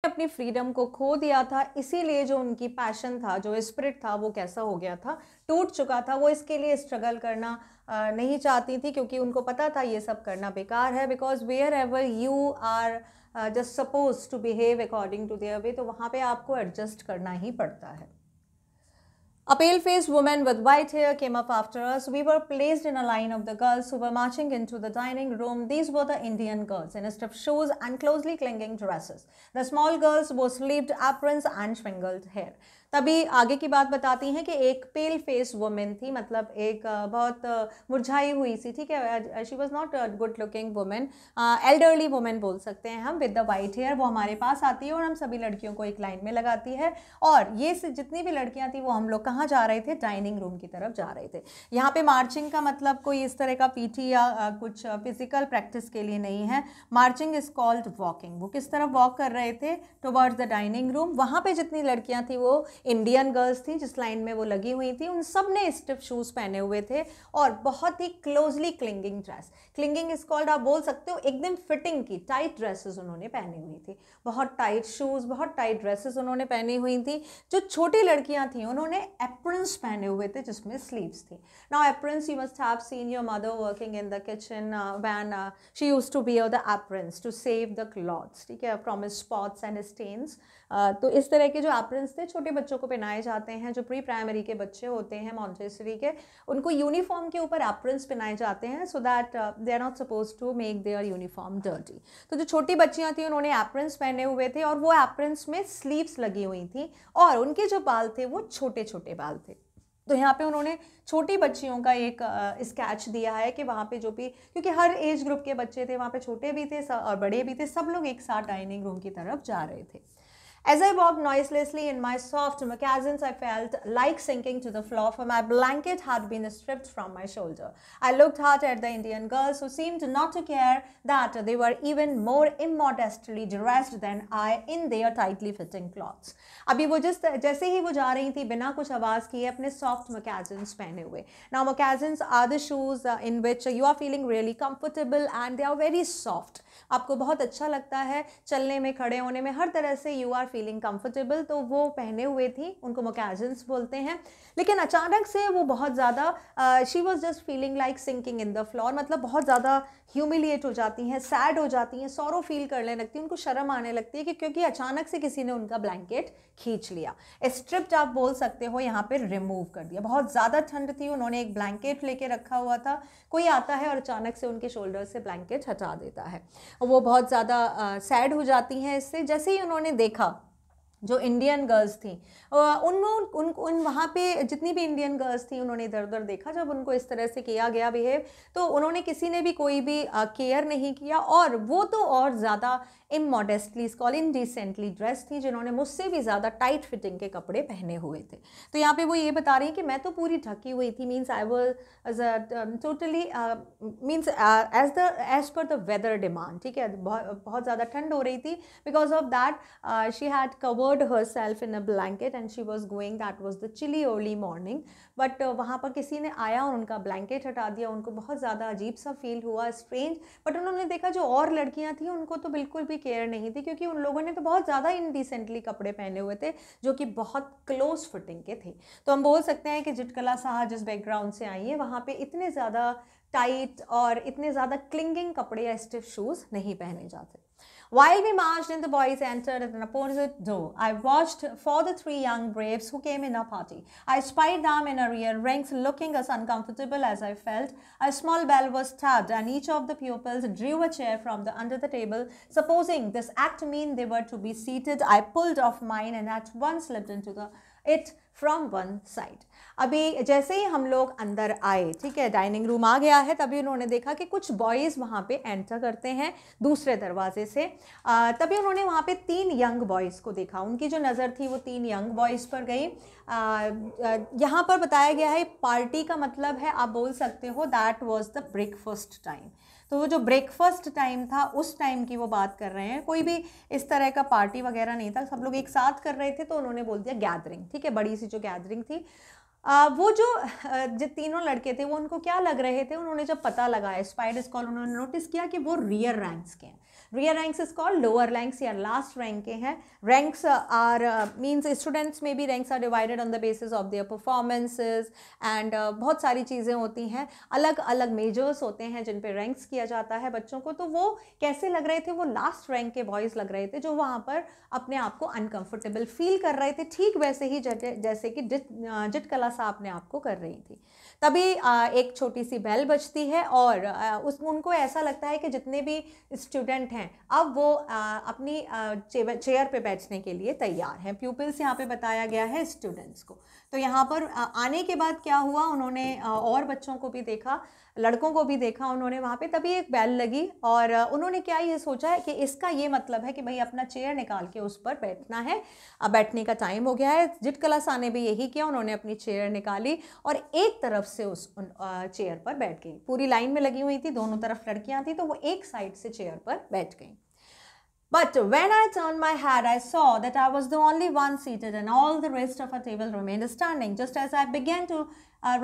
अपनी फ्रीडम को खो दिया था, इसीलिए जो उनकी पैशन था, जो स्पिरिट था, वो कैसा हो गया था, टूट चुका था। वो इसके लिए स्ट्रगल करना नहीं चाहती थी, क्योंकि उनको पता था ये सब करना बेकार है। Because wherever you are just suppose to behave according to their way, तो वहाँ पे आपको एडजस्ट करना ही पड़ता है। A pale-faced woman with white hair came up after us. We were placed in a line of the girls who were marching into the dining room. These were the Indian girls in stiff shoes and closely clinging dresses. The small girls wore sleeved aprons and spangled hair. तभी आगे की बात बताती हैं कि एक pale face women थी, मतलब एक बहुत मुरझाई हुई सी, ठीक है, she was not a good looking women, elderly women बोल सकते हैं हम, विद द वाइट हेयर। वो हमारे पास आती है और हम सभी लड़कियों को एक लाइन में लगाती है, और ये जितनी भी लड़कियां थी वो हम लोग कहाँ जा रहे थे, डाइनिंग रूम की तरफ जा रहे थे। यहाँ पे मार्चिंग का मतलब कोई इस तरह का पीटी या कुछ फिजिकल प्रैक्टिस के लिए नहीं है। Marching is called walking. वो किस तरफ वॉक कर रहे थे, टुवर्ड्स द डाइनिंग रूम। वहाँ पे जितनी लड़कियां थी वो इंडियन गर्ल्स थी, जिस लाइन में वो लगी हुई थी, उन सब ने स्टिफ शूज़ पहने हुए थे और बहुत ही closely clinging dress. Clinging is called, आप बोल सकते हो एकदम फिटिंग की टाइट ड्रेसेस उन्होंने पहनी हुई थी, बहुत टाइट शूज़, बहुत टाइट ड्रेसेस उन्होंने पहनी हुई थी। जो छोटी लड़कियां थी उन्होंने एप्रन्स पहने हुए थे जिसमें स्लीव्स थी। Now aprons, you must have seen your mother working in the kitchen when she used to wear the aprons to save the clothes, ठीक है, फ्रॉम स्पॉट्स एंड स्टेन्स। तो इस तरह के जो एप्रन्स थे छोटे बच्चों को पहनाए जाते हैं, जो प्री प्राइमरी के बच्चे होते हैं मॉन्टेसरी के, उनको यूनिफॉर्म के ऊपर एप्रन्स पहनाए जाते हैं, so that they are not suppose to make their uniform dirty. तो जो छोटी बच्चियां थी उन्होंने एप्रन्स पहने हुए थे और वो एप्रन्स में स्लीव्स लगी हुई थी, और उनके जो बाल थे वो छोटे छोटे बाल थे। तो यहाँ पे उन्होंने छोटी बच्चियों का एक स्केच दिया है कि वहाँ पे जो भी, क्योंकि हर एज ग्रुप के बच्चे थे वहाँ पे, छोटे भी थे और बड़े भी थे, सब लोग एक साथ डाइनिंग रूम की तरफ जा रहे थे। As I walked noiselessly in my soft moccasins, I felt like sinking to the floor, for my blanket had been stripped from my shoulder. I looked hard at the Indian girls, who seemed not to care that they were even more immodestly dressed than I in their tightly fitting clothes. अभी वो जैसे ही वो जा रही थी बिना कुछ आवाज़ किए अपने soft moccasins पहने हुए. Now moccasins are the shoes in which you are feeling really comfortable and they are very soft. आपको बहुत अच्छा लगता है चलने में, खड़े होने में, हर तरह से यू आर फीलिंग कंफर्टेबल। तो वो पहने हुए थी, उनको मोकैजन्स बोलते हैं। लेकिन अचानक से वो बहुत ज़्यादा she was just feeling like sinking in the floor, मतलब बहुत ज़्यादा ह्यूमिलिएट हो जाती हैं, सैड हो जाती हैं, सॉरो फील करने लगती हैं, उनको शर्म आने लगती है कि क्योंकि अचानक से किसी ने उनका ब्लैंकेट खींच लिया। स्ट्रिप्ड आप बोल सकते हो, यहाँ पे रिमूव कर दिया। बहुत ज़्यादा ठंड थी, उन्होंने एक ब्लैंकेट लेके रखा हुआ था, कोई आता है और अचानक से उनके शोल्डर से ब्लैंकेट हटा देता है। वो बहुत ज़्यादा सैड हो जाती हैं इससे। जैसे ही उन्होंने देखा जो इंडियन गर्ल्स थी, उन वहाँ पे जितनी भी इंडियन गर्ल्स थी, उन्होंने इधर उधर देखा, जब उनको इस तरह से किया गया बिहेव, तो उन्होंने किसी ने भी कोई भी केयर नहीं किया, और वो तो और ज़्यादा इमोडेस्टली, कॉल इनडिसेंटली ड्रेस थी, जिन्होंने मुझसे भी ज़्यादा टाइट फिटिंग के कपड़े पहने हुए थे। तो यहाँ पे वो ये बता रही हैं कि मैं तो पूरी ढकी हुई थी, means I was totally means as per the weather demand, ठीक है, बहुत ज़्यादा ठंड हो रही थी। Because of that she had covered herself in a blanket and she was going, that was the chilly early morning, but वहाँ पर किसी ने आया और उनका ब्लैंकेट हटा दिया। उनको बहुत ज़्यादा अजीब सा फील हुआ, स्ट्रेंज, बट उन्होंने देखा जो और लड़कियाँ थी उनको तो बिल्कुल भी केयर नहीं थी, क्योंकि उन लोगों ने तो बहुत ज़्यादा इनडिसेंटली कपड़े पहने हुए थे जो कि बहुत क्लोज फिटिंग के थे। तो हम बोल सकते हैं कि जिटकला साहा जिस बैकग्राउंड से आई है, वहाँ पे इतने ज़्यादा टाइट और इतने ज़्यादा क्लिंगिंग कपड़े या स्टिफ शूज़ नहीं पहने जाते। While we marched and the boys entered at an opposite door, I watched for the three young braves who came in our party. I spied them in our rear ranks, looking as uncomfortable as I felt. A small bell was tapped, and each of the pupils drew a chair from under the table. Supposing this act mean they were to be seated, I pulled off mine and at once slipped into it from one side. अभी जैसे ही हम लोग अंदर आए, ठीक है, dining room आ गया है, तभी उन्होंने देखा कि कुछ बॉयज़ वहाँ पे एंटर करते हैं दूसरे दरवाजे से। तभी उन्होंने वहाँ पे 3 यंग बॉयज़ को देखा। उनकी जो नज़र थी वो 3 यंग बॉयज़ पर गई। यहाँ पर बताया गया है पार्टी का मतलब है, आप बोल सकते हो that was the breakfast time. तो वो जो ब्रेकफास्ट टाइम था उस टाइम की वो बात कर रहे हैं। कोई भी इस तरह का पार्टी वगैरह नहीं था, सब लोग एक साथ कर रहे थे, तो उन्होंने बोल दिया गैदरिंग, ठीक है, बड़ी सी जो गैदरिंग थी। वो जो तीनों लड़के थे वो उनको क्या लग रहे थे, उन्होंने जब पता लगाया, स्पाइड स्कॉल, उन्होंने नोटिस किया कि वो रियर रैंक्स के हैं। Rear ranks is called lower ranks या लास्ट रैंक के हैं. रैंक्स आर मीन्स स्टूडेंट्स में भी ranks are divided on the basis of their performances and बहुत सारी चीज़ें होती हैं. अलग अलग मेजर्स होते हैं जिन पे रैंक्स किया जाता है बच्चों को. तो वो कैसे लग रहे थे, वो लास्ट रैंक के बॉयज़ लग रहे थे जो वहाँ पर अपने आप को अनकंफर्टेबल फील कर रहे थे, ठीक वैसे ही जैसे कि जिट कला साहब अपने आप को कर रही थी. तभी एक छोटी सी बेल बजती है और उनको ऐसा लगता है कि जितने भी स्टूडेंट हैं अब वो अपनी चेयर पे बैठने के लिए तैयार हैं. प्यूपिल्स यहाँ पे बताया गया है स्टूडेंट्स को. तो यहाँ पर आने के बाद क्या हुआ, उन्होंने और बच्चों को भी देखा, लड़कों को भी देखा उन्होंने वहाँ पे. तभी एक बेल लगी और उन्होंने क्या ये सोचा है कि इसका ये मतलब है कि भाई अपना चेयर निकाल के उस पर बैठना है, अब बैठने का टाइम हो गया है. जिट कला सा ने भी यही किया, उन्होंने अपनी चेयर निकाली और एक तरफ से उस चेयर पर बैठ गई. पूरी लाइन में लगी हुई थी, दोनों तरफ लड़कियां थी, तो वो एक साइड से चेयर पर बैठ गई. But when I turned my head, I saw that I was the only one seated and all the rest of our table remained standing. Just as I began to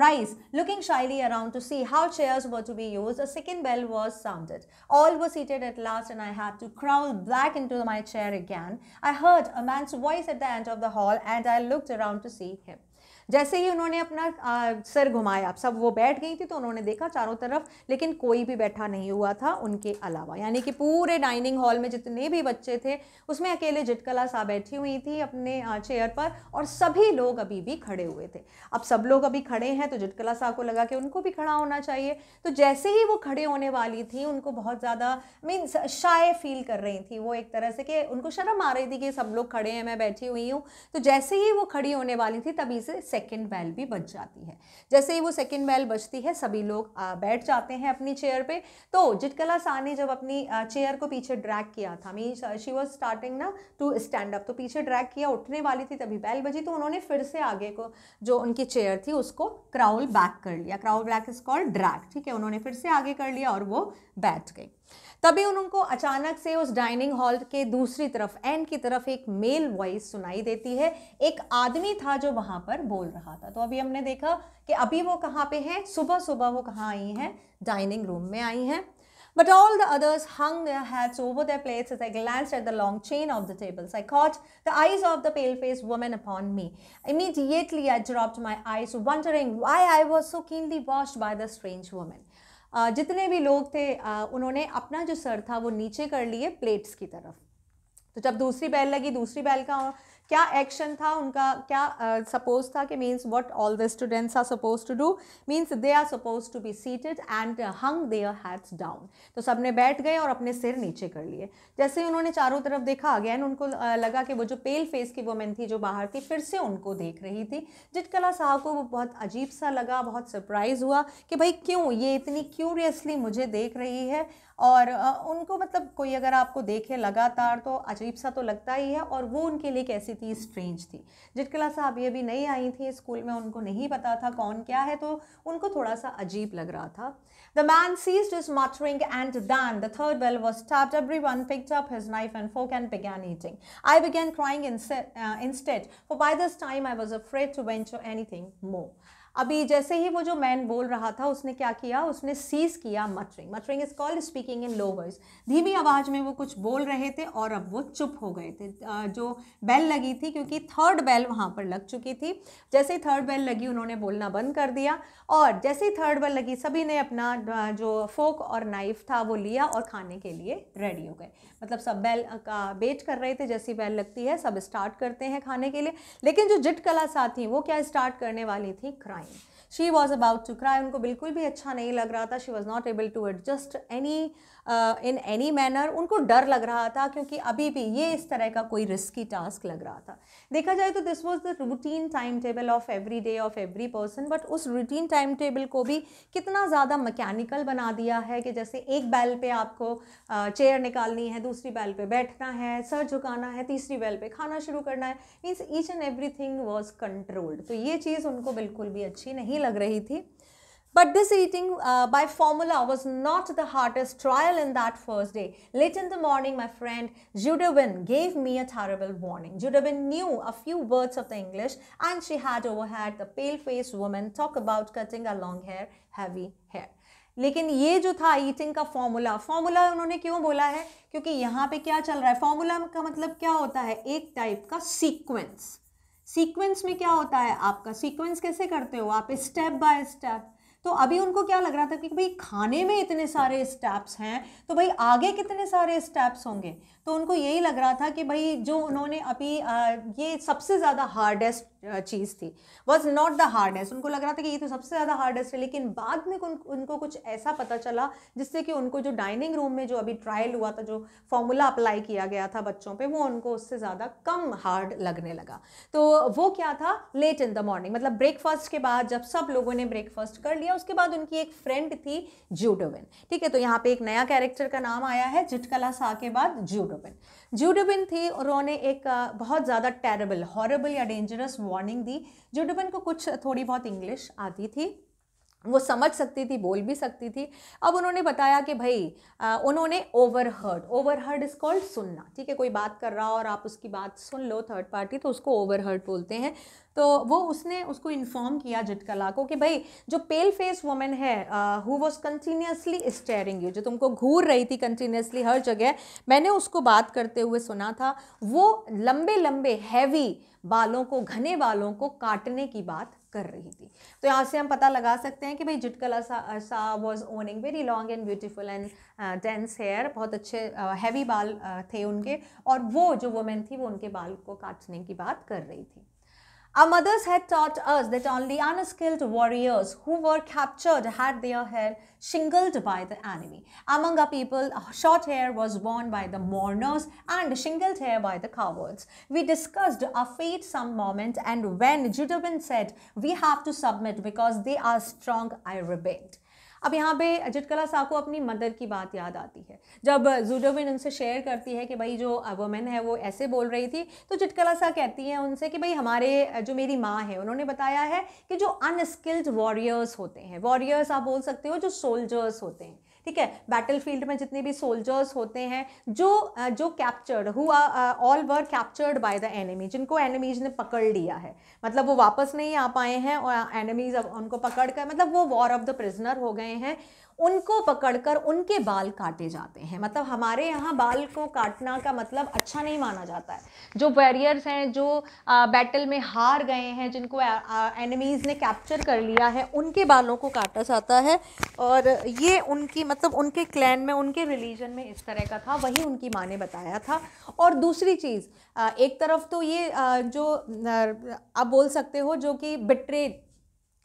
rise, looking shyly around to see how chairs were to be used, a second bell was sounded. All were seated at last and I had to crawl back into my chair again. I heard a man's voice at the end of the hall and I looked around to see him. जैसे ही उन्होंने अपना sir घुमाया, सब वो बैठ गई थी, तो उन्होंने देखा चारों तरफ, लेकिन कोई भी बैठा नहीं हुआ था उनके अलावा. यानी कि पूरे डाइनिंग हॉल में जितने भी बच्चे थे उसमें अकेले जिटकला सा बैठी हुई थी अपने चेयर पर और सभी लोग अभी भी खड़े हुए थे. अब सब लोग अभी खड़े हैं तो जिटकला सा को लगा कि उनको भी खड़ा होना चाहिए. तो जैसे ही वो खड़े होने वाली थी, उनको बहुत ज़्यादा मीन्स शाय फील कर रही थी वो, एक तरह से कि उनको शर्म आ रही थी कि सब लोग खड़े हैं, मैं बैठी हुई हूँ. तो जैसे ही वो खड़ी होने वाली थी तभी से सेकंड बेल भी बज जाती है. जैसे ही वो सेकंड बेल बजती है सभी लोग बैठ जाते हैं अपनी चेयर पे. तो जिटकला सा ने जब अपनी चेयर को पीछे ड्रैग किया था, मीन्स शी वाज स्टार्टिंग ना टू स्टैंड अप, तो पीछे ड्रैग किया, उठने वाली थी, तभी बेल बजी. तो उन्होंने फिर से आगे को जो उनकी चेयर थी उसको क्राउल बैक कर लिया. Crawl back is called drag. ठीक है, उन्होंने फिर से आगे कर लिया और वो बैठ गई. तभी उनको अचानक से उस डाइनिंग हॉल के दूसरी तरफ, एंड की तरफ, एक मेल वॉइस सुनाई देती है. एक आदमी था जो वहां पर बोल रहा था. तो अभी हमने देखा कि अभी वो कहाँ पे हैं, सुबह सुबह वो कहाँ आई हैं, डाइनिंग रूम में आई हैं. But all the others hung their hats over their plates as I glanced at the long chain of the tables. I caught the eyes of the pale-faced woman upon me. Immediately I dropped my eyes, wondering why I was so keenly watched by the strange woman. जितने भी लोग थे उन्होंने अपना जो sir था वो नीचे कर लिए प्लेट्स की तरफ. तो जब दूसरी बेल लगी, दूसरी बेल का क्या एक्शन था उनका, क्या सपोज था कि means what all the students are suppose to do, means they are suppose to be seated and hung their hats down. तो सब ने बैठ गए और अपने सिर नीचे कर लिए. जैसे ही उन्होंने चारों तरफ देखा, अगेन उनको लगा कि वो जो पेल फेस की वुमेन थी जो बाहर थी फिर से उनको देख रही थी. जिटकला साहब को वो बहुत अजीब सा लगा, बहुत सरप्राइज हुआ कि भाई क्यों ये इतनी क्यूरियसली मुझे देख रही है. और उनको मतलब कोई अगर आपको देखे लगातार तो अजीब सा तो लगता ही है, और वो उनके लिए कैसी थी, स्ट्रेंज थी. जिटकला साहब ये भी नई आई थी स्कूल में, उनको नहीं पता था कौन क्या है, तो उनको थोड़ा सा अजीब लग रहा था. The man ceased his muttering and then the third bell was tapped. Everyone picked up his knife and fork and began eating. I began crying instead, for by this time I was afraid to venture anything more. अभी जैसे ही वो जो man बोल रहा था उसने क्या किया, उसने सीज किया muttering. Muttering is called speaking in low voice. धीमी आवाज़ में वो कुछ बोल रहे थे और अब वो चुप हो गए थे. जो बेल लगी थी, क्योंकि थर्ड बेल वहाँ पर लग चुकी थी, जैसे ही थर्ड बेल लगी उन्होंने बोलना बंद कर दिया. और जैसे ही थर्ड बेल लगी सभी ने अपना जो फोक और नाइफ था वो लिया और खाने के लिए रेडी हो गए. मतलब सब बेल का वेट कर रहे थे, जैसी बेल लगती है सब स्टार्ट करते हैं खाने के लिए. लेकिन जो जिटकला सा थी वो क्या स्टार्ट करने वाली थी, crime. She was about to cry. उनको बिल्कुल भी अच्छा नहीं लग रहा था. She was not able to adjust in any manner. उनको डर लग रहा था क्योंकि अभी भी ये इस तरह का कोई रिस्की टास्क लग रहा था. देखा जाए तो this was the routine time table of every day of every person. But उस रूटीन टाइम टेबल को भी कितना ज़्यादा मैकेनिकल बना दिया है कि जैसे एक बेल पे आपको चेयर निकालनी है, दूसरी बेल पे बैठना है, सर झुकाना है, तीसरी बेल पे खाना शुरू करना है. Means each and everything was controlled. तो ये चीज़ उनको बिल्कुल भी अच्छी नहीं लग रही थी. But this eating by formula was not the hardest trial in that first day. Late in the morning, my friend Judawin gave me a terrible warning. Judawin knew a few words of the English and she had overheard the pale-faced woman talk about cutting her long hair, heavy hair. लेकिन ये जो था eating का formula उन्होंने क्यों बोला है, क्योंकि यहाँ पे क्या चल रहा है, फॉर्मूला का मतलब क्या होता है, एक टाइप का सीक्वेंस। सीक्वेंस में क्या होता है, आपका सीक्वेंस कैसे करते हो आप, स्टेप बाय स्टेप। तो अभी उनको क्या लग रहा था कि भाई खाने में इतने सारे स्टेप्स हैं तो भाई आगे कितने सारे स्टेप्स होंगे। तो उनको यही लग रहा था कि भाई जो उन्होंने अभी ये सबसे ज़्यादा हार्डेस्ट चीज़ थी, वॉज नॉट द हार्डेस्ट। उनको लग रहा था कि ये तो सबसे ज़्यादा हार्डेस्ट है, लेकिन बाद में उनको कुछ ऐसा पता चला जिससे कि उनको जो डाइनिंग रूम में जो अभी ट्रायल हुआ था, जो फॉर्मूला अप्लाई किया गया था बच्चों पे, वो उनको उससे ज़्यादा कम हार्ड लगने लगा। तो वो क्या था, लेट इन द मॉर्निंग, मतलब ब्रेकफास्ट के बाद जब सब लोगों ने ब्रेकफास्ट कर लिया, उसके बाद उनकी एक फ्रेंड थी जूडोविन। ठीक है, तो यहाँ पे एक नया कैरेक्टर का नाम आया है, जिटकला सा के बाद जूडोविन थी। उन्होंने एक बहुत ज़्यादा टेरेबल, हॉरेबल या डेंजरस वार्निंग दी। जूडोविन को कुछ थोड़ी बहुत इंग्लिश आती थी, वो समझ सकती थी, बोल भी सकती थी। अब उन्होंने बताया कि भाई उन्होंने ओवरहर्ड इज कॉल्ड सुनना। ठीक है, कोई बात कर रहा हो और आप उसकी बात सुन लो, थर्ड पार्टी, तो उसको ओवरहर्ड बोलते हैं। तो वो उसने उसको इन्फॉर्म किया जिटकला को कि भाई जो पेल फेस वुमेन है who was continuously steering you, जो तुमको घूर रही थी कंटिन्यूसली हर जगह, मैंने उसको बात करते हुए सुना था, वो लंबे लंबे हैवी बालों को, घने बालों को काटने की बात कर रही थी। तो यहाँ से हम पता लगा सकते हैं कि भाई जिटकला सा was owning very long and beautiful and dense hair, बहुत अच्छे हैवी बाल थे उनके, और वो जो वुमेन थी वो उनके बाल को काटने की बात कर रही थी। Our mothers had taught us that only unskilled warriors who were captured had their hair shingled by the enemy. Among our people, short hair was worn by the mourners and shingled hair by the cowards. We discussed our fate some moment, and when Judabin said, "We have to submit because they are strong," I rebelled. अब यहाँ पे जिटकला सा को अपनी mother की बात याद आती है। जब जूडोविन उनसे शेयर करती है कि भाई जो वुमेन है वो ऐसे बोल रही थी, तो जिटकला सा कहती है उनसे कि भाई हमारे जो मेरी माँ है उन्होंने बताया है कि जो अनस्किल्ड वॉरियर्स होते हैं, वॉरियर्स आप बोल सकते हो जो सोल्जर्स होते हैं, ठीक है, बैटलफील्ड में जितने भी सोल्जर्स होते हैं, जो captured who all were captured by the enemy, जिनको एनिमीज ने पकड़ लिया है, मतलब वो वापस नहीं आ पाए हैं और एनिमीज अब उनको पकड़ कर, मतलब वो वॉर ऑफ द प्रिजनर हो गए हैं, उनको पकड़कर उनके बाल काटे जाते हैं। मतलब हमारे यहाँ बाल को काटना का मतलब अच्छा नहीं माना जाता है। जो वॉरियर्स हैं, जो बैटल में हार गए हैं, जिनको एनिमीज़ ने कैप्चर कर लिया है, उनके बालों को काटा जाता है। और ये उनकी, मतलब उनके क्लैन में, उनके रिलीजन में इस तरह का था, वही उनकी माँ ने बताया था। और दूसरी चीज़, एक तरफ तो ये जो आप बोल सकते हो जो कि बिट्रेड,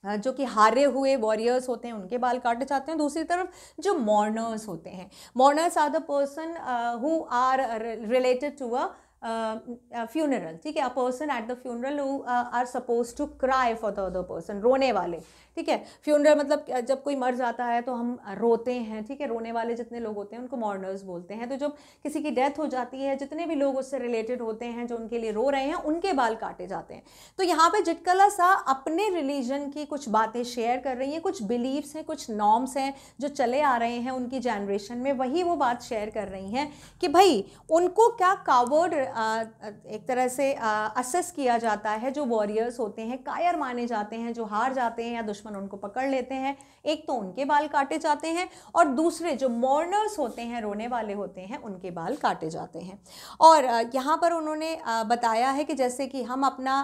जो कि हारे हुए वॉरियर्स होते हैं उनके बाल काटे जाते हैं, दूसरी तरफ जो मॉर्नर्स होते हैं, mourners are the person who are related to a funeral. ठीक है, a person at the funeral who are suppose to cry for the other person, रोने वाले। ठीक है, फ्यूनरल मतलब जब कोई मर जाता है तो हम रोते हैं। ठीक है, रोने वाले जितने लोग होते हैं उनको मॉर्नर्स बोलते हैं। तो जब किसी की डेथ हो जाती है, जितने भी लोग उससे रिलेटेड होते हैं जो उनके लिए रो रहे हैं, उनके बाल काटे जाते हैं। तो यहाँ पे जिटकला सा अपने रिलीजन की कुछ बातें शेयर कर रही हैं, कुछ बिलीव्स हैं, कुछ नॉर्म्स हैं जो चले आ रहे हैं उनकी जनरेशन में, वही वो बात शेयर कर रही हैं कि भाई उनको क्या कावर्ड एक तरह से असेस किया जाता है। जो वॉरियर्स होते हैं कायर माने जाते हैं, जो हार जाते हैं या दुश्मन उनको पकड़ लेते हैं, एक तो उनके बाल काटे जाते हैं, और दूसरे जो मॉर्नर्स होते हैं, रोने वाले होते हैं, उनके बाल काटे जाते हैं। और यहाँ पर उन्होंने बताया है कि जैसे कि हम अपना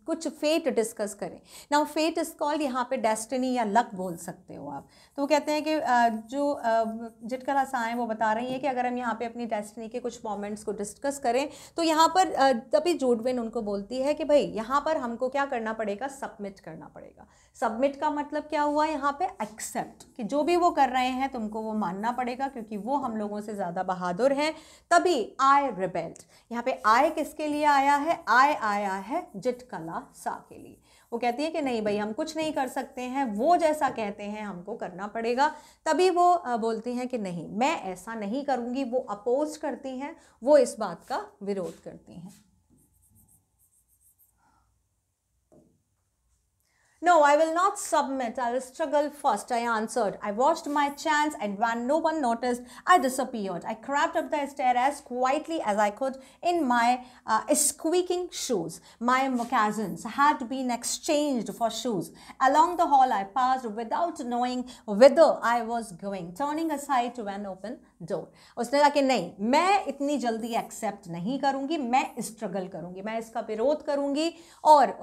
कुछ फेट डिस्कस करें। नाउ फेट इज कॉल्ड, यहाँ पे डेस्टिनी या लक बोल सकते हो आप। तो वो कहते हैं कि जो जिटकला सा है वो बता रही है कि अगर हम यहाँ पे अपनी डेस्टिनी के कुछ मोमेंट्स को डिस्कस करें, तो यहाँ पर तभी जूडविन उनको बोलती है कि भाई यहाँ पर हमको क्या करना पड़ेगा, सबमिट करना पड़ेगा। सबमिट का मतलब क्या हुआ यहाँ पे, एक्सेप्ट, कि जो भी वो कर रहे हैं तुमको वो मानना पड़ेगा, क्योंकि वो हम लोगों से ज़्यादा बहादुर हैं। तभी आई रिबेल्ड, यहाँ पे आई किसके लिए आया है, आई आया है जिटकला सा के लिए। वो कहती है कि नहीं भाई हम कुछ नहीं कर सकते हैं, वो जैसा कहते हैं हमको करना पड़ेगा। तभी वो बोलती हैं कि नहीं मैं ऐसा नहीं करूँगी। वो अपोज करती हैं, वो इस बात का विरोध करती हैं। No, I will not submit. I will struggle first, I answered. I watched my chance, and when no one noticed, I disappeared. I crept up the stair as quietly as I could in my squeaking shoes. My moccasins had been exchanged for shoes. Along the hall I passed without knowing whither I was going, turning aside to an open door. उसने कहा कि नहीं, मैं इतनी जल्दी accept नहीं करूंगी, मैं स्ट्रगल करूंगी, मैं इसका विरोध करूंगी। और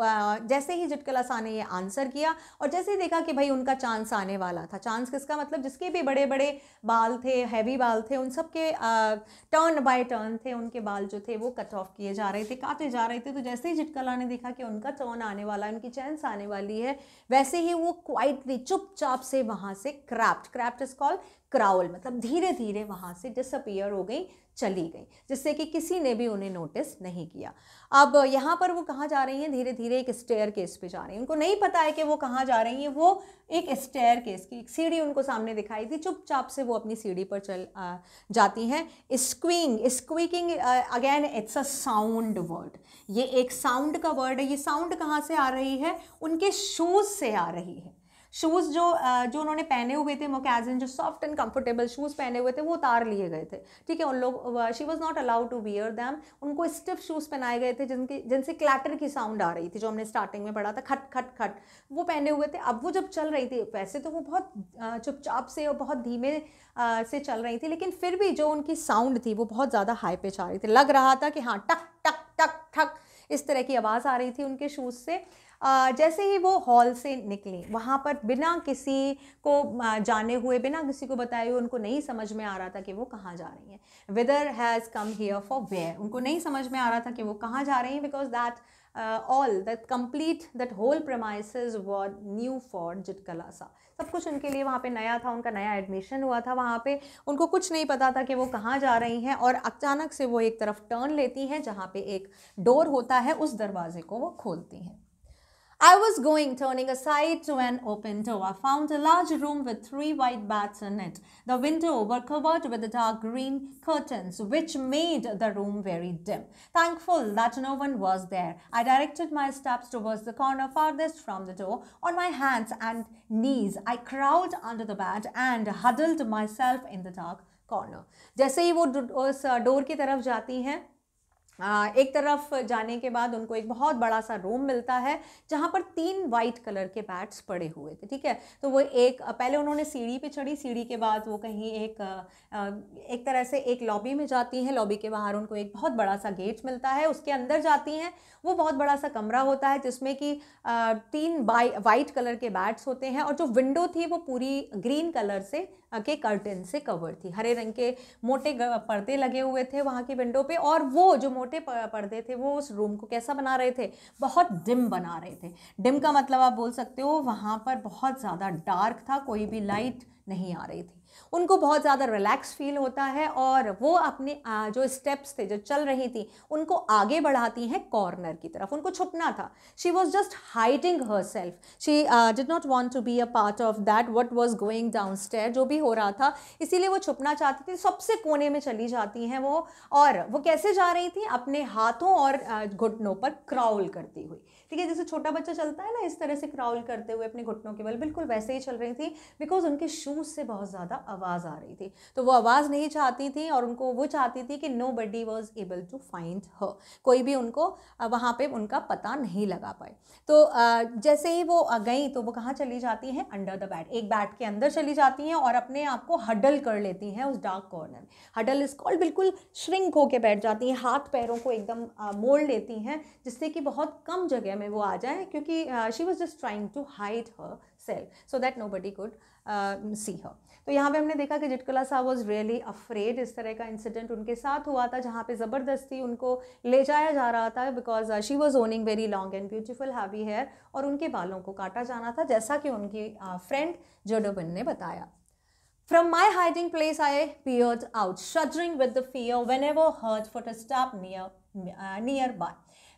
जैसे ही जिटकला सा ने ये आंसर किया और जैसे ही देखा कि भाई उनका चांस आने वाला था, चांस किसका मतलब जिसके भी बड़े बड़े बाल थे, हैवी बाल थे, उन सब के टर्न बाय टर्न थे, उनके बाल जो थे वो कट ऑफ किए जा रहे थे, काटे जा रहे थे। तो जैसे ही जिटकला ने देखा कि उनका टर्न आने वाला है, उनकी चांस आने वाली है, वैसे ही वो क्वाइटली चुपचाप से वहाँ से क्रैप्ट इज कॉल्ड क्राउल, मतलब धीरे धीरे वहाँ से डिसअपियर हो गई, चली गई, जिससे कि किसी ने भी उन्हें नोटिस नहीं किया। अब यहाँ पर वो कहाँ जा रही हैं, धीरे धीरे एक स्टेयर केस पे जा रही हैं। उनको नहीं पता है कि वो कहाँ जा रही हैं, वो एक स्टेयर केस की एक सीढ़ी उनको सामने दिखाई थी, चुपचाप से वो अपनी सीढ़ी पर चल जाती हैं। Squeaking again it's a sound word, ये एक साउंड का वर्ड है। ये साउंड कहाँ से आ रही है, उनके शूज़ से आ रही है। शूज़ जो उन्होंने पहने हुए थे, मोकैज़िन जो सॉफ्ट एंड कंफर्टेबल शूज़ पहने हुए थे, वो उतार लिए गए थे, ठीक है। उन लोग she was not allowed to wear them, उनको स्टिफ शूज़ पहनाए गए थे जिनसे क्लैटर की साउंड आ रही थी, जो हमने स्टार्टिंग में पढ़ा था, खट खट खट, वो पहने हुए थे। अब वो जब चल रही थी, वैसे तो वो बहुत चुपचाप से और बहुत धीमे से चल रही थी, लेकिन फिर भी जो उनकी साउंड थी वो बहुत ज़्यादा हाई पिच आ रही थी। लग रहा था कि हाँ टक टक टक ठक इस तरह की आवाज़ आ रही थी उनके शूज़ से। जैसे ही वो हॉल से निकली, वहाँ पर बिना किसी को जाने हुए, बिना किसी को बताए हुए, उनको नहीं समझ में आ रहा था कि वो कहाँ जा रही हैं। Whether has come here for where, उनको नहीं समझ में आ रहा था कि वो कहाँ जा रही हैं, because that all that whole premises were new for जिटकला सा। सब कुछ उनके लिए वहाँ पे नया था, उनका नया एडमिशन हुआ था वहाँ पे, उनको कुछ नहीं पता था कि वो कहाँ जा रही हैं। और अचानक से वो एक तरफ टर्न लेती हैं, जहाँ पे एक डोर होता है, उस दरवाजे को वो खोलती हैं। I was going, turning aside to an open door. I found a large room with 3 white beds in it. The windows were covered with dark green curtains, which made the room very dim. Thankful that no one was there, I directed my steps towards the corner farthest from the door. On my hands and knees, I crawled under the bed and huddled myself in the dark corner. जैसे ही वो उस door की तरफ जाती हैं, एक तरफ जाने के बाद उनको एक बहुत बड़ा सा रूम मिलता है, जहाँ पर 3 वाइट कलर के बैट्स पड़े हुए थे, ठीक है। तो वो एक पहले उन्होंने सीढ़ी पे चढ़ी, सीढ़ी के बाद वो कहीं एक तरह से एक लॉबी में जाती हैं। लॉबी के बाहर उनको एक बहुत बड़ा सा गेट मिलता है, उसके अंदर जाती हैं। वो बहुत बड़ा सा कमरा होता है जिसमें कि 3 वाइट कलर के बैट्स होते हैं, और जो विंडो थी वो पूरी ग्रीन कलर से के कर्टन से कवर थी। हरे रंग के मोटे पर्दे लगे हुए थे वहाँ की विंडो पे, और वो जो मोटे पर्दे थे वो उस रूम को कैसा बना रहे थे, बहुत डिम बना रहे थे। डिम का मतलब आप बोल सकते हो वहाँ पर बहुत ज़्यादा डार्क था, कोई भी लाइट नहीं आ रही थी। उनको बहुत ज़्यादा रिलैक्स फील होता है, और वो अपने जो स्टेप्स थे, जो चल रही थी, उनको आगे बढ़ाती हैं कॉर्नर की तरफ। उनको छुपना था। She was just hiding herself, she did not want to be a part of that what was going down stair, जो भी हो रहा था, इसीलिए वो छुपना चाहती थी। सबसे कोने में चली जाती हैं वो, और वो कैसे जा रही थी, अपने हाथों और घुटनों पर क्राउल करती हुई, ठीक है। जैसे छोटा बच्चा चलता है ना, इस तरह से क्राउल करते हुए अपने घुटनों के बल, बिल्कुल वैसे ही चल रही थी, बिकॉज उनके शूज़ से बहुत ज़्यादा आवाज़ आ रही थी। तो वो आवाज़ नहीं चाहती थी, और उनको वो चाहती थी कि nobody was able to find her, कोई भी उनको वहाँ पे उनका पता नहीं लगा पाए। तो जैसे ही वो गई, तो वो कहाँ चली जाती हैं, अंडर द बेड, एक बेड के अंदर चली जाती हैं, और अपने आप को हडल कर लेती हैं उस dark corner. Huddle is called, बिल्कुल श्रिंक होके बैठ जाती हैं, हाथ पैरों को एकदम मोड़ लेती हैं, जिससे कि बहुत कम जगह में वो आ जाए, क्योंकि she was just trying to hide herself so that nobody could see her. तो यहाँ पे हमने देखा कि जिटकला सा वॉज रियली अफ्रेड। इस तरह का इंसिडेंट उनके साथ हुआ था, जहाँ पे ज़बरदस्ती उनको ले जाया जा रहा था, because she was owning very long and beautiful heavy hair, और उनके बालों को काटा जाना था, जैसा कि उनकी फ्रेंड जोडोबिन ने बताया। From my hiding place, I peered out, shuddering with the fear whenever heard footsteps nearby.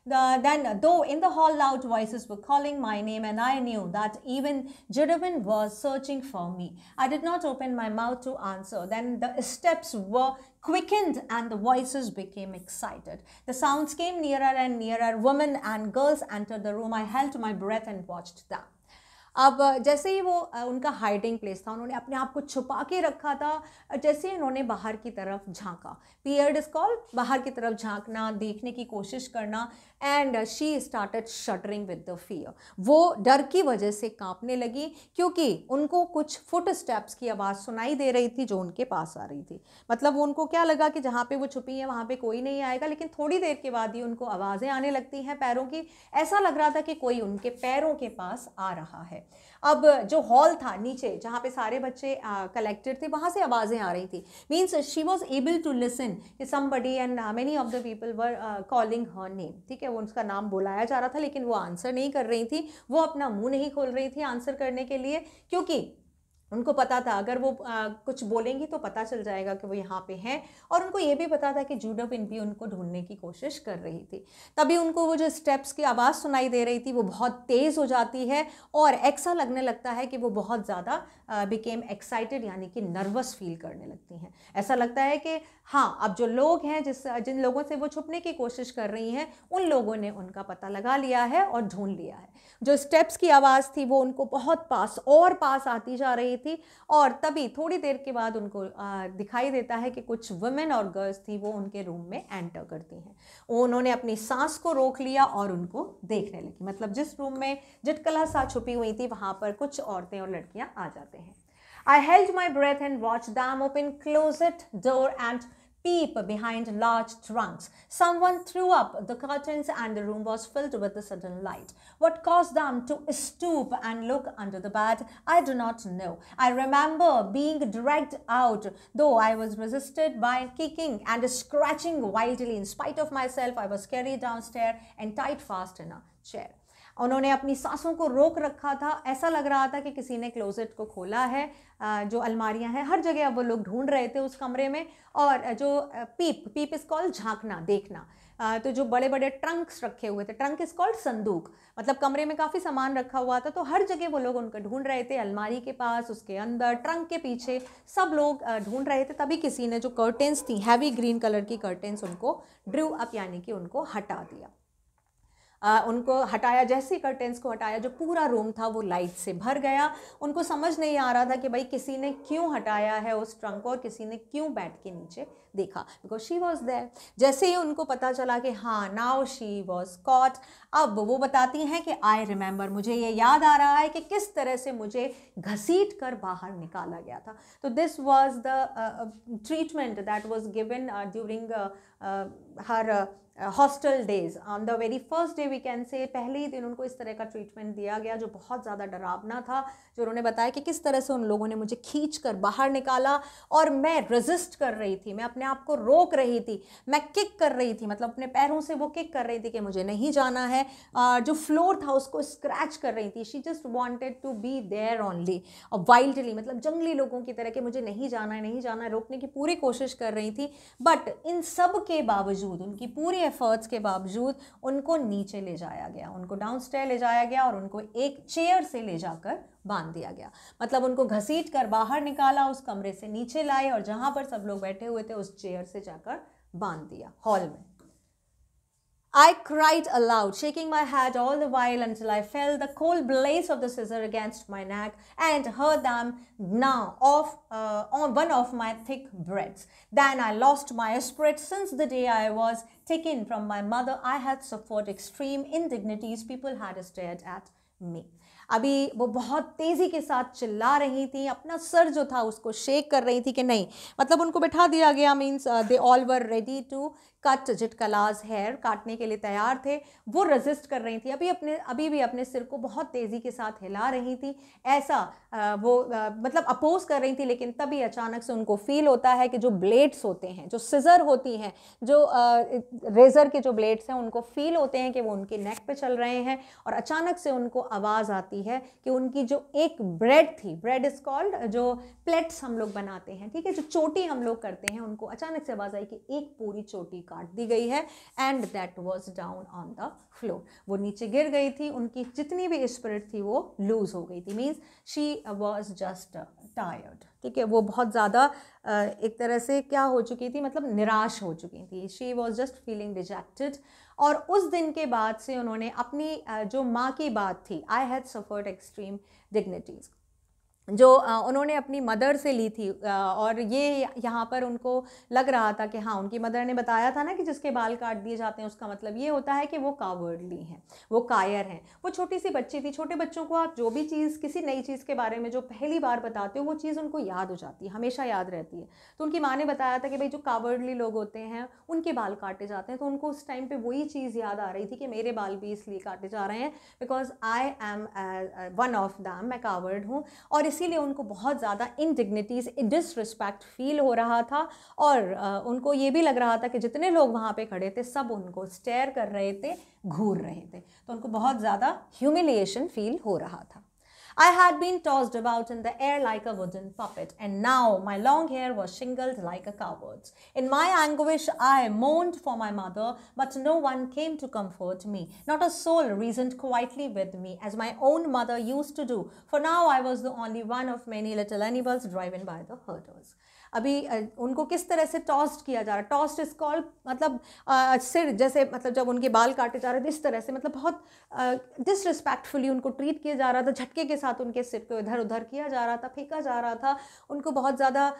Then, though in the hall loud voices were calling my name, and I knew that even Judabin was searching for me, I did not open my mouth to answer. Then the steps were quickened and the voices became excited. The sounds came nearer and nearer. Women and girls entered the room. I held my breath and watched them. अब जैसे ही वो उनका hiding place था, उन्होंने अपने आप को छुपा के रखा था। जैसे ही उन्होंने बाहर की तरफ झांका, पियर्ड इज कॉल्ड, बाहर की तरफ झांकना, देखने की कोशिश करना, and she started shuttering with the fear. वो डर की वजह से कांपने लगी, क्योंकि उनको कुछ फुट स्टेप्स की आवाज़ सुनाई दे रही थी जो उनके पास आ रही थी। मतलब उनको क्या लगा कि जहाँ पे वो छुपी हैं वहाँ पे कोई नहीं आएगा, लेकिन थोड़ी देर के बाद ही उनको आवाज़ें आने लगती हैं पैरों की। ऐसा लग रहा था कि कोई उनके पैरों के पास आ रहा है। अब जो हॉल था नीचे जहाँ पे सारे बच्चे कलेक्टेड थे, वहाँ से आवाज़ें आ रही थी। Means she was able to listen कि somebody and many of the people were calling her name. ठीक है, वो उसका नाम बुलाया जा रहा था, लेकिन वो आंसर नहीं कर रही थी, वो अपना मुंह नहीं खोल रही थी आंसर करने के लिए, क्योंकि उनको पता था अगर वो कुछ बोलेंगी तो पता चल जाएगा कि वो यहाँ पे हैं। और उनको ये भी पता था कि जूडा पिंपी उनको ढूंढने की कोशिश कर रही थी। तभी उनको वो जो स्टेप्स की आवाज़ सुनाई दे रही थी वो बहुत तेज़ हो जाती है, और ऐसा लगने लगता है कि वो बहुत ज़्यादा बिकेम एक्साइटेड, यानी कि नर्वस फील करने लगती हैं। ऐसा लगता है कि हाँ, अब जो लोग हैं जिन लोगों से वो छुपने की कोशिश कर रही हैं, उन लोगों ने उनका पता लगा लिया है और ढूंढ लिया है। जो स्टेप्स की आवाज़ थी वो उनको बहुत पास और पास आती जा रही थी, और तभी थोड़ी देर के बाद उनको दिखाई देता है कि कुछ वुमेन और गर्ल्स थी, वो उनके रूम में एंटर करती हैं। उन्होंने अपनी सांस को रोक लिया और उनको देखने लगी। मतलब जिस रूम में जिटकला सा छुपी हुई थी, वहाँ पर कुछ औरतें और लड़कियाँ आ जाते हैं। I held my breath and watched them open closet door and peep behind large trunks. Someone threw up the curtains and the room was filled with the sudden light. What caused them to stoop and look under the bed, I do not know. I remember being dragged out, though I was resisted by kicking and scratching wildly. In spite of myself, I was carried downstairs and tied fast in a chair. उन्होंने अपनी सांसों को रोक रखा था। ऐसा लग रहा था कि किसी ने क्लोजेट को खोला है। जो अलमारियां हैं हर जगह अब वो लोग ढूंढ रहे थे उस कमरे में। और जो पीप इज कॉल्ड झांकना, देखना। तो जो बड़े बड़े ट्रंक्स रखे हुए थे, ट्रंक इज कॉल्ड संदूक, मतलब कमरे में काफ़ी सामान रखा हुआ था, तो हर जगह वो लोग उनको ढूंढ रहे थे। अलमारी के पास, उसके अंदर, ट्रंक के पीछे, सब लोग ढूंढ रहे थे। तभी किसी ने जो कर्टेंस थी, हैवी ग्रीन कलर की कर्टेंस, उनको ड्रू अप, यानी कि उनको हटा दिया। उनको हटाया, जैसे ही कर्टेंस को हटाया, जो पूरा रूम था वो लाइट से भर गया। उनको समझ नहीं आ रहा था कि भाई किसी ने क्यों हटाया है उस ट्रंक को और किसी ने क्यों बेड के नीचे देखा, बिकॉज शी वॉज देयर। जैसे ही उनको पता चला कि हाँ, नाउ शी वॉज कॉट, अब वो बताती हैं कि आई रिमेंबर, मुझे ये याद आ रहा है कि किस तरह से मुझे घसीट कर बाहर निकाला गया था। तो this was the treatment that was given during her hostel days. On the very first day we can say, पहले ही दिन उनको इस तरह का ट्रीटमेंट दिया गया जो बहुत ज़्यादा डरावना था। जो उन्होंने बताया कि किस तरह से उन लोगों ने मुझे खींच कर बाहर निकाला और मैं रेजिस्ट कर रही थी, मैं अपने आप को रोक रही थी, मैं किक कर रही थी, मतलब अपने पैरों से वो किक कर रही थी कि मुझे नहीं जाना है। जो फ्लोर था उसको स्क्रैच कर रही थी। She just wanted to be there only, और वाइल्डली, मतलब जंगली लोगों की तरह कि मुझे नहीं जाना है, नहीं जाना है, रोकने की पूरी कोशिश कर रही थी। बट इन सब के बावजूद, उनकी पूरी एफर्ट्स के बावजूद, उनको नीचे ले जाया गया, उनको डाउनस्टेयर ले जाया गया और उनको एक चेयर से ले जाकर बांध दिया गया। मतलब उनको घसीट कर बाहर निकाला, उस कमरे से नीचे लाए और जहां पर सब लोग बैठे हुए थे उस चेयर से जाकर बांध दिया हॉल में। I cried aloud, shaking my head all the while until I felt the cold blaze of the scissor against my neck and heard them gnaw off on one of my thick breasts. Then I lost my spirit. Since the day I was taken from my mother, I had suffered extreme indignities. People had stared at me. अभी वो बहुत तेज़ी के साथ चिल्ला रही थी, अपना सर जो था उसको शेक कर रही थी कि नहीं, मतलब उनको बैठा दिया गया। Means they all were ready to cut जिटकलाज हेयर, काटने के लिए तैयार थे। वो रेजिस्ट कर रही थी, अभी भी अपने सिर को बहुत तेज़ी के साथ हिला रही थी। ऐसा मतलब अपोज कर रही थी। लेकिन तभी अचानक से उनको फील होता है कि जो ब्लेड्स होते हैं, जो सिजर होती हैं, जो रेज़र के जो ब्लेड्स हैं, उनको फील होते हैं कि वो उनके नेक पे चल रहे हैं। और अचानक से उनको आवाज़ आती है कि उनकी जो एक ब्रेड थी, ब्रेड इज कॉल्ड, जो प्लेट्स हम लोग बनाते हैं, ठीक है, जो चोटी हम लोग करते हैं, उनको अचानक से आवाज़ आई कि एक पूरी चोटी काट दी गई है। And that was down on the floor, वो नीचे गिर गई थी। उनकी जितनी भी स्पिरिट थी वो लूज हो गई थी। Means she was just tired. ठीक है, वो बहुत ज़्यादा एक तरह से क्या हो चुकी थी, मतलब निराश हो चुकी थी। She was just feeling dejected. और उस दिन के बाद से उन्होंने अपनी जो माँ की बात थी, I had suffered extreme dignitaries, जो उन्होंने अपनी मदर से ली थी, और ये यहाँ पर उनको लग रहा था कि हाँ, उनकी मदर ने बताया था ना कि जिसके बाल काट दिए जाते हैं उसका मतलब ये होता है कि वो कावर्डली हैं, वो कायर हैं। वो छोटी सी बच्ची थी। छोटे बच्चों को आप जो भी चीज़, किसी नई चीज़ के बारे में जो पहली बार बताते हो, वो चीज़ उनको याद हो जाती है, हमेशा याद रहती है। तो उनकी माँ ने बताया था कि भाई जो कावर्डली लोग होते हैं उनके बाल काटे जाते हैं, तो उनको उस टाइम पर वही चीज़ याद आ रही थी कि मेरे बाल भी इसलिए काटे जा रहे हैं because I am one of them, मैं कावर्ड हूँ। और इसीलिए उनको बहुत ज़्यादा इनडिग्निटीज़, डिसरिस्पेक्ट फील हो रहा था। और उनको ये भी लग रहा था कि जितने लोग वहाँ पे खड़े थे सब उनको स्टेयर कर रहे थे, घूर रहे थे। तो उनको बहुत ज़्यादा ह्यूमिलिएशन फील हो रहा था। I had been tossed about in the air like a wooden puppet, and now my long hair was shingled like a coward's. In my anguish, I mourned for my mother, but no one came to comfort me. Not a soul reasoned quietly with me, as my own mother used to do, for now I was the only one of many little animals driven by the herders. अभी उनको किस तरह से toast किया जा रहा है, toast is called, मतलब सिर, जैसे मतलब जब उनके बाल काटे जा रहे थे इस तरह से, मतलब बहुत डिसरिस्पेक्टफुली उनको ट्रीट किया जा रहा था, झटके के साथ उनके सिर को इधर उधर किया जा रहा था, फेंका जा रहा था। उनको बहुत ज़्यादा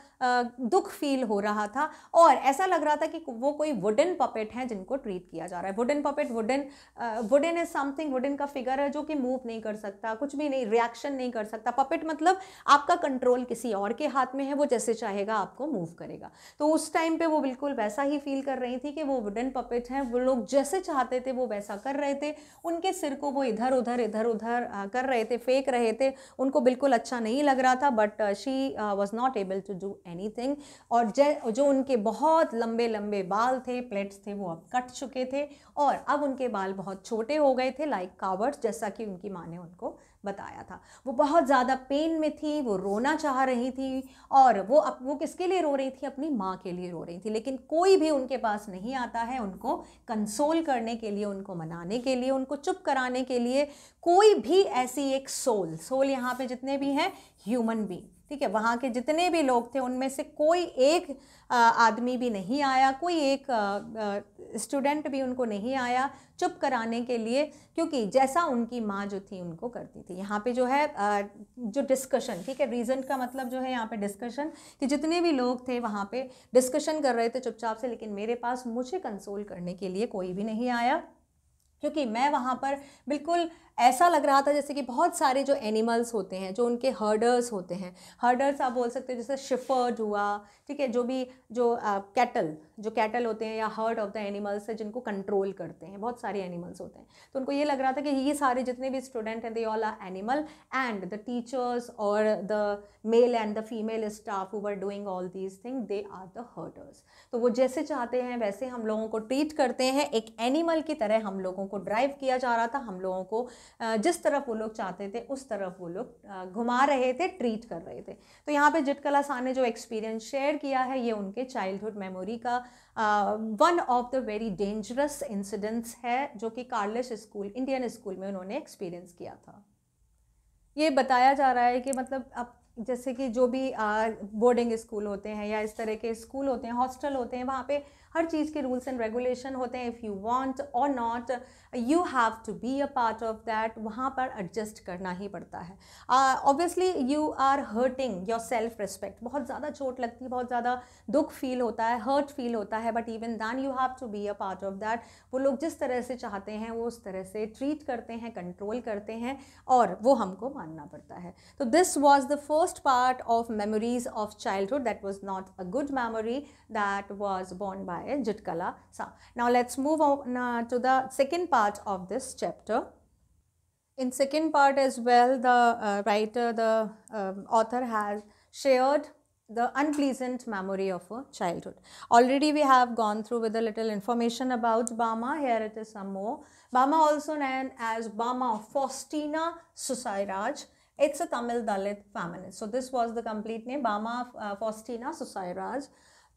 दुख फील हो रहा था, और ऐसा लग रहा था कि वो कोई वुडन पपेट हैं जिनको ट्रीट किया जा रहा है। Wooden puppet, wooden is something, wooden का फिगर है जो कि मूव नहीं कर सकता, कुछ भी नहीं, रिएक्शन नहीं कर सकता। पपेट मतलब आपका कंट्रोल किसी और के हाथ में है, वो जैसे चाहेगा आपको मूव करेगा। तो उस टाइम पे वो बिल्कुल वैसा ही फील कर रही थी कि वो वुडन पपेट हैं, वो लोग जैसे चाहते थे वो वैसा कर रहे थे, उनके सिर को वो इधर उधर कर रहे थे, फेंक रहे थे। उनको बिल्कुल अच्छा नहीं लग रहा था, but she was not able to do anything. और जो उनके बहुत लंबे लंबे बाल थे, प्लेट्स थे, वो अब कट चुके थे, और अब उनके बाल बहुत छोटे हो गए थे, लाइक कावर्ड्स, जैसा कि उनकी माँ ने उनको बताया था। वो बहुत ज़्यादा पेन में थी, वो रोना चाह रही थी, और वो किसके लिए रो रही थी? अपनी माँ के लिए रो रही थी। लेकिन कोई भी उनके पास नहीं आता है उनको कंसोल करने के लिए, उनको मनाने के लिए, उनको चुप कराने के लिए। कोई भी ऐसी एक सोल यहाँ पे जितने भी हैं ह्यूमन बीइंग, ठीक है, वहाँ के जितने भी लोग थे उनमें से कोई एक आदमी भी नहीं आया, कोई एक स्टूडेंट भी उनको नहीं आया चुप कराने के लिए, क्योंकि जैसा उनकी माँ जो थी उनको करती थी। यहाँ पे जो है जो डिस्कशन, ठीक है, रीज़न का मतलब जो है यहाँ पे डिस्कशन, कि जितने भी लोग थे वहाँ पे डिस्कशन कर रहे थे चुपचाप से, लेकिन मेरे पास मुझे कंसोल करने के लिए कोई भी नहीं आया, क्योंकि मैं वहाँ पर बिल्कुल ऐसा लग रहा था जैसे कि बहुत सारे जो एनिमल्स होते हैं, जो उनके हर्डर्स होते हैं, हर्डर्स आप बोल सकते हैं, जैसे शेफर्ड हुआ, ठीक है, जो कैटल होते हैं या हर्ड ऑफ द एनिमल्स है जिनको कंट्रोल करते हैं, बहुत सारे एनिमल्स होते हैं। तो उनको ये लग रहा था कि ये सारे जितने भी स्टूडेंट हैं, they all are animal, and the teachers और the male and the female staff who were doing all these thing, they are the herders. तो वो जैसे चाहते हैं वैसे हम लोगों को ट्रीट करते हैं, एक एनिमल की तरह हम लोगों को ड्राइव किया जा रहा था, हम लोगों को जिस तरफ वो लोग चाहते थे उस तरफ वो लोग घुमा रहे थे, ट्रीट कर रहे थे। तो यहाँ पे जितकला सा ने जो एक्सपीरियंस शेयर किया है, ये उनके चाइल्डहुड मेमोरी का one of the very dangerous incidents है, जो कि कार्लिश स्कूल, इंडियन स्कूल में उन्होंने एक्सपीरियंस किया था। ये बताया जा रहा है कि मतलब अब जैसे कि जो भी बोर्डिंग स्कूल होते हैं या इस तरह के स्कूल होते हैं, हॉस्टल होते हैं, वहाँ पे हर चीज़ के रूल्स एंड रेगुलेशन होते हैं। इफ़ यू वांट और not, you have to be a part of that, वहाँ पर एडजस्ट करना ही पड़ता है। Obviously you are hurting yourself respect, बहुत ज़्यादा चोट लगती है, बहुत ज़्यादा दुख फील होता है, हर्ट फील होता है, but even then you have to be a part of that. वो लोग जिस तरह से चाहते हैं वो उस तरह से ट्रीट करते हैं, कंट्रोल करते हैं, और वो हमको मानना पड़ता है। तो this was the first part of memories of childhood, that was not a good memory, that was born by Jitkala Sa. Now let's move on to the second part of this chapter. In second part as well, the writer, the author has shared the unpleasant memory of a childhood. Already we have gone through with a little information about Bama. Here it is some more. Bama, also known as Bama Faustina Susairaj. It's a Tamil Dalit feminist. So this was the complete name, Bama Faustina Susairaj.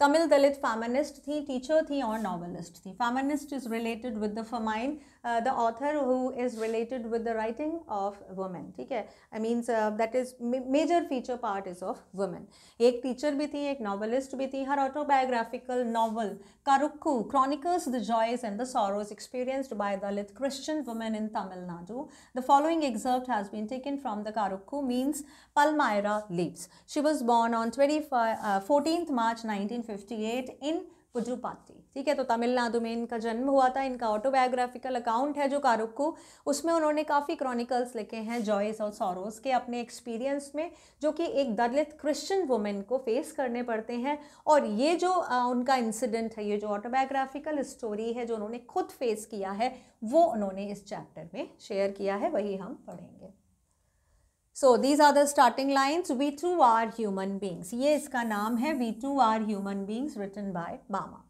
Tamil Dalit feminist थी, teacher थी और novelist थी. Feminist is related with the feminine, the author who is related with the writing of women. ठीक है, I means that is major feature part is of women. एक teacher भी थी, एक नॉवेलिस्ट भी थी. Her autobiographical novel Karukku chronicles the joys and the sorrows experienced by Dalit Christian women in Tamil Nadu. The following excerpt has been taken from the Karukku, means Palmyra Leaves. She was born on 14th March 1958 in पुजुपाटी. ठीक है, तो तमिलनाडु में इनका जन्म हुआ था. इनका autobiographical account है जो कारुक्कू, उसमें उन्होंने काफ़ी क्रॉनिकल्स लिखे हैं जॉयस और सॉरोस के अपने एक्सपीरियंस में, जो कि एक दलित क्रिश्चियन वुमेन को फेस करने पड़ते हैं. और ये जो उनका इंसिडेंट है, ये जो ऑटोबायोग्राफिकल स्टोरी है जो उन्होंने खुद फेस किया है, वो उन्होंने इस चैप्टर में शेयर किया है, वही हम पढ़ेंगे. So these are the starting lines. We too are human beings. ये इसका नाम है We too are human beings, written by Bama.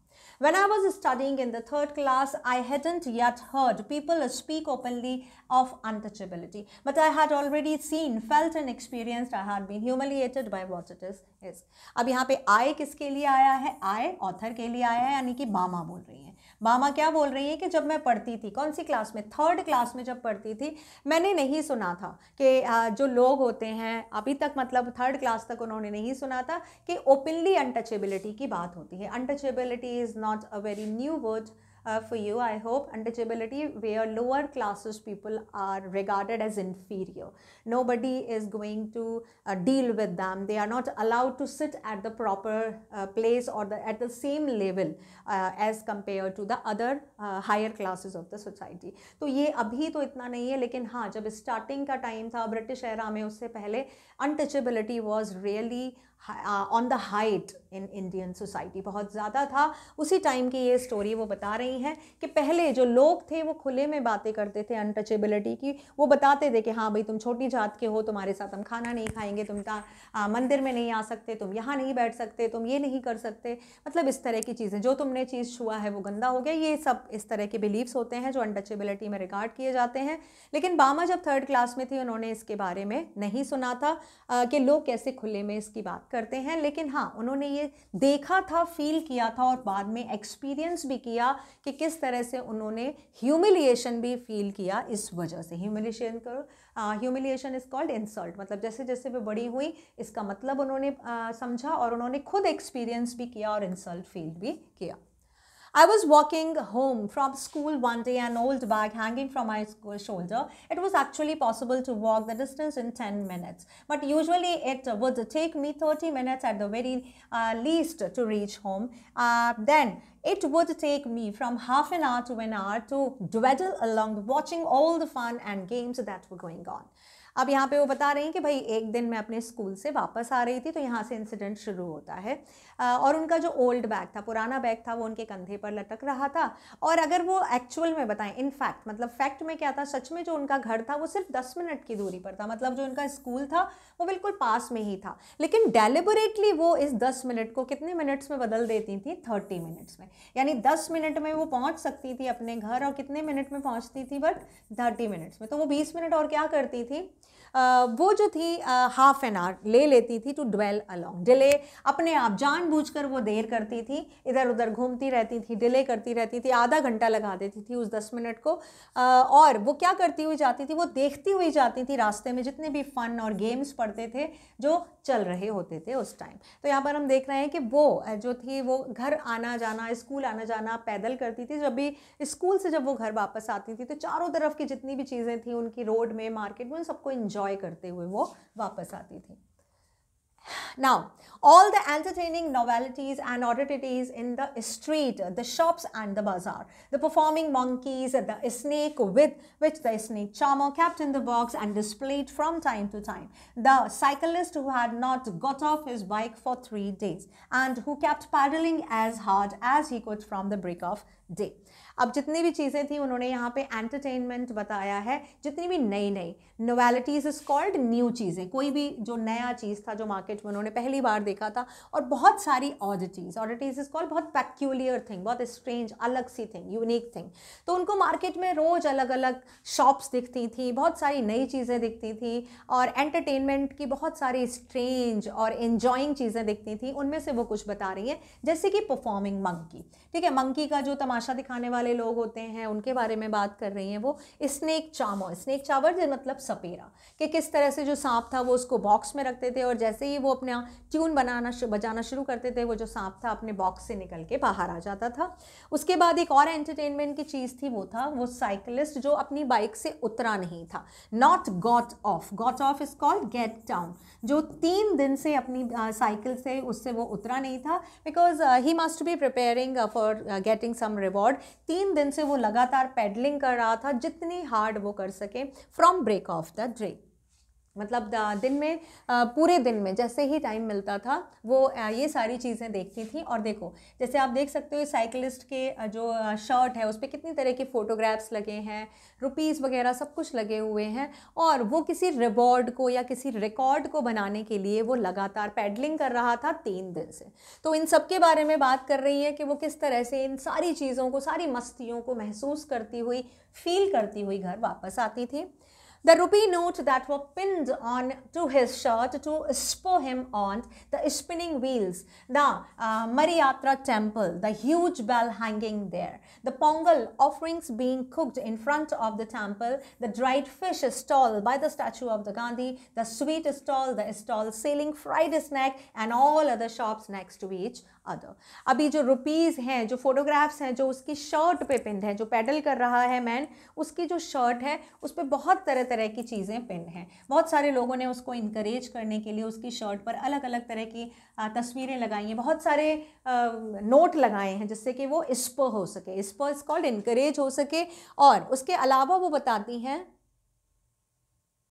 When I was studying in the 3rd class, I hadn't yet heard people speak openly of untouchability. But I had already seen, felt and experienced, I had been humiliated by what it is. अब यहाँ पे I किसके लिए आया है? I author के लिए आया है, यानी कि बामा बोल रही है. बामा क्या बोल रही है कि जब मैं पढ़ती थी, कौन सी क्लास में, 3rd क्लास में जब पढ़ती थी, मैंने नहीं सुना था कि जो लोग होते हैं अभी तक, मतलब 3rd क्लास तक उन्होंने नहीं सुना था कि ओपनली अनटचेबिलिटी की बात होती है. Untouchability is not a very new word for you, I hope. Untouchability, where lower classes people are regarded as inferior. Nobody is going to deal with them. They are not allowed to sit at the proper place or at the same level as compared to the other higher classes of the society. तो ये अभी तो इतना नहीं है, लेकिन हाँ, जब स्टार्टिंग का टाइम था ब्रिटिश एरा में, उससे पहले untouchability was really on the height in Indian society, बहुत ज़्यादा था. उसी टाइम की ये स्टोरी वो बता रही हैं कि पहले जो लोग थे वो खुले में बातें करते थे अनटचेबिलिटी की. वो बताते थे कि हाँ भाई, तुम छोटी जात के हो, तुम्हारे साथ हम खाना नहीं खाएंगे, तुम मंदिर में नहीं आ सकते, तुम यहाँ नहीं बैठ सकते, तुम ये नहीं कर सकते, मतलब इस तरह की चीज़ें, जो तुमने चीज़ छुआ है वो गंदा हो गया. ये सब इस तरह के बिलीव्स होते हैं जो अनटचेबिलिटी में रिगार्ड किए जाते हैं. लेकिन बामा जब 3rd क्लास में थी, उन्होंने इसके बारे में नहीं सुना था कि लोग कैसे खुले में इसकी बात करते हैं. लेकिन हाँ, उन्होंने ये देखा था, फील किया था और बाद में एक्सपीरियंस भी किया कि किस तरह से उन्होंने ह्यूमिलिएशन भी फील किया इस वजह से. Humiliation is called insult. मतलब जैसे जैसे वे बड़ी हुई, इसका मतलब उन्होंने समझा और उन्होंने खुद एक्सपीरियंस भी किया और इंसल्ट फील भी किया. I was walking home from school one day, an old bag hanging from my shoulder. It was actually possible to walk the distance in 10 minutes. But usually it would take me 30 minutes at the very least to reach home. Then it would take me from half an hour to an hour to dawdle along watching all the fun and games that were going on. अब यहाँ पे वो बता रही हैं कि भाई एक दिन मैं अपने स्कूल से वापस आ रही थी, तो यहाँ से इंसिडेंट शुरू होता है. और उनका जो ओल्ड बैग था, पुराना बैग था, वो उनके कंधे पर लटक रहा था. और अगर वो एक्चुअल में बताएं, इन फैक्ट, मतलब फैक्ट में क्या था, सच में जो उनका घर था वो सिर्फ 10 मिनट की दूरी पर था. मतलब जो उनका स्कूल था वो बिल्कुल पास में ही था. लेकिन डेलिबरेटली वो इस 10 मिनट को कितने मिनट्स में बदल देती थी? 30 मिनट्स में. यानी 10 मिनट में वो पहुँच सकती थी अपने घर, और कितने मिनट में पहुँचती थी? बट 30 मिनट्स में. तो वो 20 मिनट और क्या करती थी? वो जो थी हाफ एन आवर ले लेती थी टू ड्वेल अलॉन्ग. डिले अपने आप जानबूझकर वो देर करती थी, इधर उधर घूमती रहती थी, डिले करती रहती थी, आधा घंटा लगा देती थी उस 10 मिनट को. और वो क्या करती हुई जाती थी? वो देखती हुई जाती थी रास्ते में जितने भी फन और गेम्स पड़ते थे जो चल रहे होते थे उस टाइम. तो यहाँ पर हम देख रहे हैं कि वो जो थी वो घर आना जाना, स्कूल आना जाना पैदल करती थी. जब भी स्कूल से जब वो घर वापस आती थी तो चारों तरफ की जितनी भी चीज़ें थी उनकी, रोड में, मार्केट में, सबको एंजॉय करते हुए वो वापस आती थी. Now, all the entertaining novelties and oddities in the street, the shops and the bazaar, the performing monkeys, the snake with which the snake charmer kept in the box and displayed from time to time, the cyclist who had not got off his bike for 3 days and who kept paddling as hard as he could from the break of day. अब जितनी भी चीज़ें थी उन्होंने यहाँ पे entertainment बताया है, जितनी भी नई नई नोवेलिटीज़ इज कॉल्ड न्यू चीज़ें, कोई भी जो नया चीज़ था जो मार्केट में उन्होंने पहली बार देखा था, और बहुत सारी ऑडिटीज़ इज कॉल्ड बहुत पैक्यूलियर थिंग, बहुत स्ट्रेंज, अलग सी थिंग, यूनिक थिंग। तो उनको मार्केट में रोज़ अलग अलग शॉप्स दिखती थी, बहुत सारी नई चीज़ें दिखती थी, और एंटरटेनमेंट की बहुत सारी स्ट्रेंज और इन्जॉइंग चीज़ें दिखती थी। उनमें से वो कुछ बता रही हैं, जैसे कि परफॉर्मिंग मंकी, ठीक है, मंकी का जो तमाशा दिखाने वाले लोग होते हैं उनके बारे में बात कर रही हैं वो। स्नेक चावर मतलब सपेरा, कि किस तरह से जो सांप था वो उसको बॉक्स में रखते थे, और जैसे ही वो अपना ट्यून बजाना शुरू करते थे वो जो सांप था अपने बॉक्स से निकल के बाहर आ जाता था। उसके बाद एक और एंटरटेनमेंट की चीज़ थी, वो था वो साइकिलिस्ट जो अपनी बाइक से उतरा नहीं था, not got off is called get down, जो 3 दिन से अपनी साइकिल से उससे वो उतरा नहीं था, because he must be preparing for getting some reward. 3 दिन से वो लगातार पेडलिंग कर रहा था, जितनी हार्ड वो कर सके, from break of the day, मतलब दिन में पूरे दिन में जैसे ही टाइम मिलता था वो ये सारी चीज़ें देखती थी। और देखो, जैसे आप देख सकते हो साइकिलिस्ट के जो शर्ट है उस पर कितनी तरह के फोटोग्राफ्स लगे हैं, रुपीस वगैरह सब कुछ लगे हुए हैं, और वो किसी रिवॉर्ड को या किसी रिकॉर्ड को बनाने के लिए वो लगातार पैडलिंग कर रहा था 3 दिन से। तो इन सब के बारे में बात कर रही है कि वो किस तरह से इन सारी चीज़ों को, सारी मस्तियों को महसूस करती हुई, फील करती हुई घर वापस आती थी। The rupee note that were pinned on to his shirt to spur him on, the spinning wheels, the Mariyatra temple, the huge bell hanging there, the pongal offerings being cooked in front of the temple, the dried fish stall by the statue of the Gandhi, the sweet stall, the stall selling fried snack, and all other shops next to each other. अभी जो rupees हैं, जो photographs हैं, जो उसकी shirt पे pin है, जो पैडल कर रहा है मैन, उसकी जो शर्ट है उस पर बहुत तरह तरह की चीज़ें पिन हैं। बहुत सारे लोगों ने उसको इनकरेज करने के लिए उसकी शर्ट पर अलग अलग तरह की तस्वीरें लगाई हैं, बहुत सारे नोट लगाए हैं जिससे कि वो स्पर हो सके, स्पर इज कॉल्ड इनकरेज हो सके। और उसके अलावा वो बताती हैं